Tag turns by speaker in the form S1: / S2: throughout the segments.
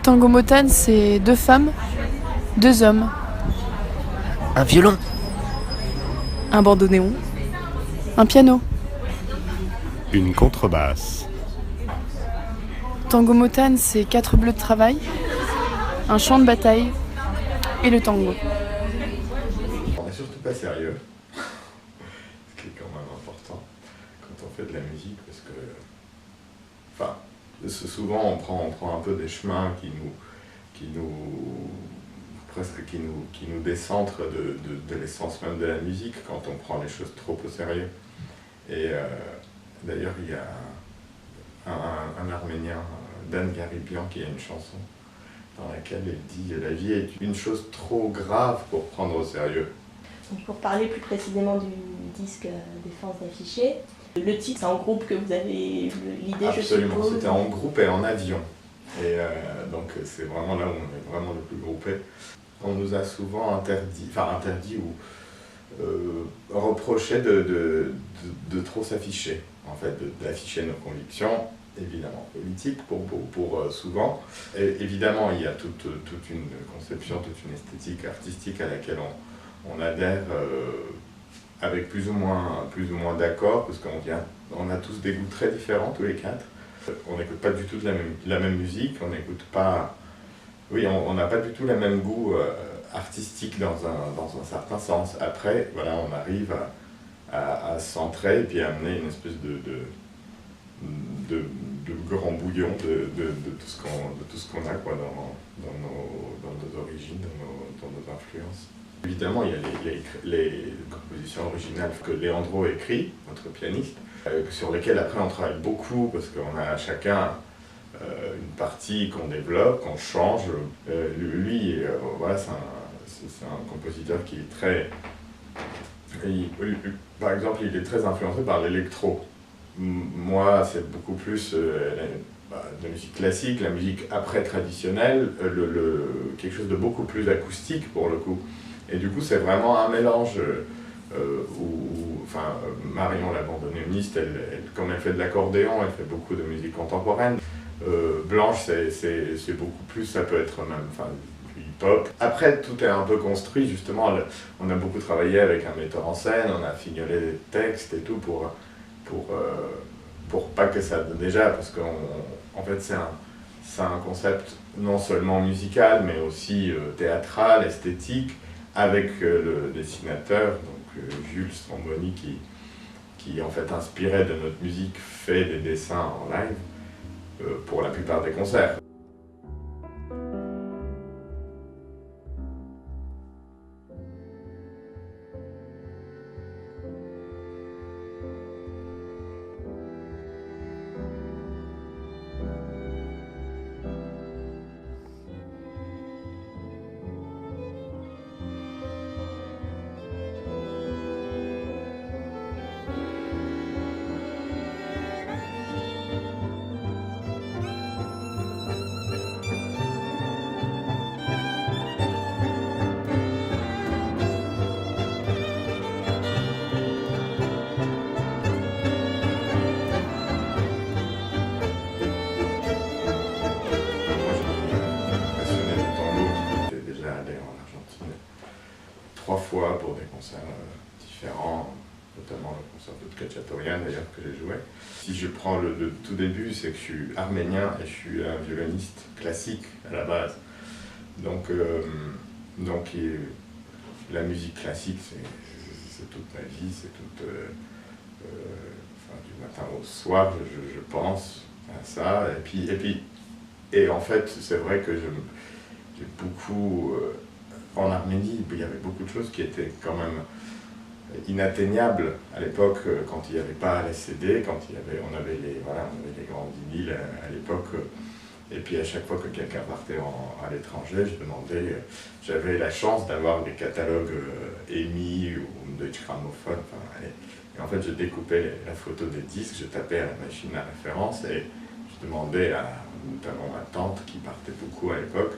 S1: Tango Motown, c'est 2 femmes, 2 hommes,
S2: Un violon.
S1: un bandoneon, un piano.
S3: Une contrebasse.
S1: Tango Motown, c'est 4 bleus de travail, un champ de bataille et le tango.
S4: On n'est surtout pas sérieux, ce qui est quand même important quand on fait de la musique, parce que, enfin, souvent on prend un peu des chemins qui nous décentrent de l'essence même de la musique quand on prend les choses trop au sérieux. Et d'ailleurs, il y a un Arménien, Dan Garibian, qui a une chanson dans laquelle il dit « La vie est une chose trop grave pour prendre au sérieux ».
S5: Donc pour parler plus précisément du disque Défense d'afficher, le titre, c'est en groupe que vous avez eu l'idée, je suppose.
S4: Absolument, c'était en groupe et en avion. Et donc c'est vraiment là où on est vraiment le plus groupé. On nous a souvent interdit ou reproché de trop s'afficher, en fait, d'afficher nos convictions, évidemment politiques pour souvent. Et évidemment, il y a toute une conception, toute une esthétique artistique à laquelle on adhère avec plus ou moins d'accord, parce qu'on a tous des goûts très différents, tous les 4. On n'écoute pas du tout de la même musique, on n'écoute pas... Oui, on n'a pas du tout le même goût artistique dans un certain sens. Après, voilà, on arrive à se centrer et puis à amener une espèce de grand bouillon de tout ce qu'on a quoi, dans nos origines, dans nos influences. Évidemment, il y a les compositions originales que Leandro écrit, notre pianiste, sur lesquelles après on travaille beaucoup parce qu'on a chacun une partie qu'on développe, qu'on change. Lui, voilà, c'est un compositeur qui est très... par exemple, il est très influencé par l'électro. Moi, c'est beaucoup plus la musique classique, la musique après traditionnelle, quelque chose de beaucoup plus acoustique pour le coup. Et du coup, c'est vraiment un mélange enfin, Marion, la bandoneoniste, comme elle fait de l'accordéon, elle fait beaucoup de musique contemporaine. Blanche, c'est beaucoup plus, ça peut être même du hip-hop. Après, tout est un peu construit, justement. On a beaucoup travaillé avec un metteur en scène, on a fignolé des textes et tout pour pas que ça... Déjà, parce qu'en fait, c'est un concept non seulement musical, mais aussi théâtral, esthétique, avec le dessinateur, donc Jules Stramboni, qui en fait inspiré de notre musique, fait des dessins en live pour la plupart des concerts. Trois fois pour des concerts différents, notamment le concert de Tchatchourian d'ailleurs que j'ai joué. Si je prends le tout début, c'est que je suis arménien et je suis un violoniste classique à la base. Donc la musique classique, c'est toute ma vie, c'est toute... enfin, du matin au soir, je pense à ça. Et en fait, c'est vrai que j'ai beaucoup... en Arménie, il y avait beaucoup de choses qui étaient quand même inatteignables à l'époque, quand il n'y avait pas les CD, quand on avait les grands vinyles à l'époque. Et puis à chaque fois que quelqu'un partait à l'étranger, j'avais la chance d'avoir des catalogues EMI ou Deutsche Grammophon. Et en fait, je découpais la photo des disques, je tapais à la machine à référence et je demandais notamment ma tante qui partait beaucoup à l'époque,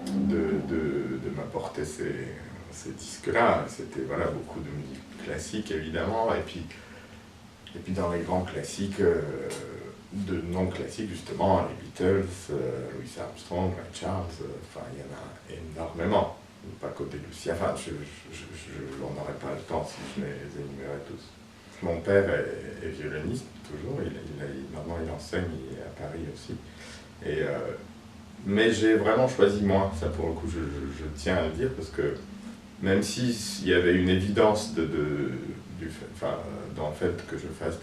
S4: de m'apporter ces disques-là. C'était beaucoup de musique classique évidemment, et puis dans les grands classiques, de noms classiques, justement, les Beatles, Louis Armstrong, Ray Charles, enfin, il y en a énormément. Pas côté Lucia, enfin, on n'aurait pas le temps si je les énumérais tous. Mon père est violoniste, toujours, maintenant il enseigne à Paris aussi. Mais j'ai vraiment choisi moi, ça pour le coup je tiens à le dire, parce que même s'il y avait une évidence dans le fait que je fasse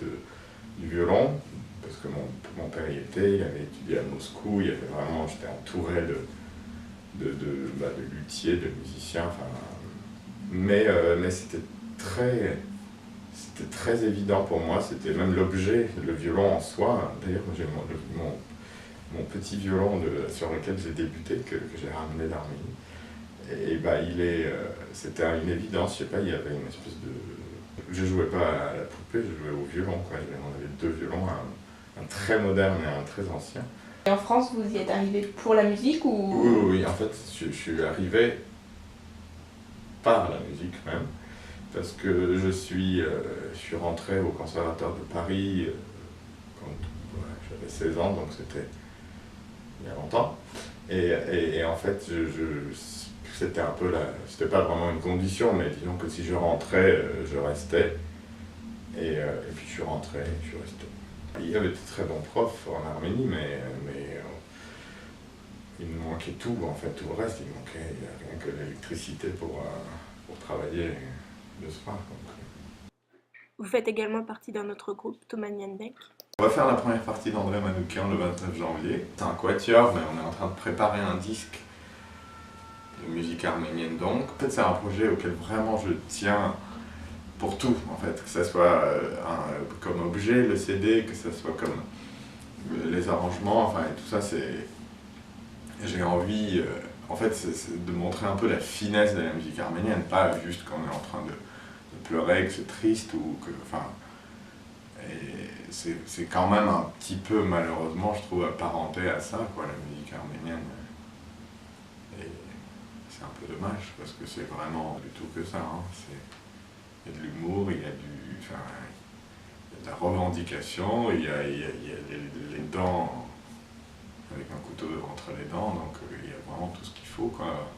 S4: du violon, parce que mon père y était, il avait étudié à Moscou, j'étais entouré de luthiers, de musiciens, mais c'était très évident pour moi, c'était même l'objet, le violon en soi. D'ailleurs, j'ai mon petit violon sur lequel j'ai débuté, que j'ai ramené d'Arménie. Et c'était une évidence, je sais pas, il y avait une espèce de... Je jouais pas à la poupée, je jouais au violon, quoi. On avait deux violons, un très moderne et un très ancien.
S5: Et en France, vous y êtes arrivé pour la musique ou...
S4: Oui, en fait, je suis arrivé par la musique même, parce que je suis rentré au Conservatoire de Paris quand j'avais 16 ans, donc c'était il y a longtemps. Et en fait, c'était un peu c'était pas vraiment une condition, mais disons que si je rentrais, je restais. Et puis je suis rentré, je suis resté. Il y avait de très bons profs en Arménie, mais il me manquait tout, en fait, tout le reste. Il manquait rien que l'électricité pour travailler le soir.
S5: Vous faites également partie d'un autre groupe, Thomanyan Beck.
S4: On va faire la première partie d'André Manoukian le 29 janvier. C'est un quatuor, mais on est en train de préparer un disque de musique arménienne donc. En fait, c'est un projet auquel vraiment je tiens pour tout, en fait. Que ce soit comme objet, le CD, que ce soit comme les arrangements, enfin, et tout ça, c'est... J'ai envie, en fait, c'est de montrer un peu la finesse de la musique arménienne, pas juste quand on est en train de pleurer, que c'est triste ou que... Enfin, et c'est quand même un petit peu, malheureusement, je trouve, apparenté à ça, quoi, la musique arménienne. Et c'est un peu dommage, parce que c'est vraiment du tout que ça. Hein. Il y a de l'humour, il y a de la revendication, il y a les dents, avec un couteau entre les dents, donc il y a vraiment tout ce qu'il faut, quoi.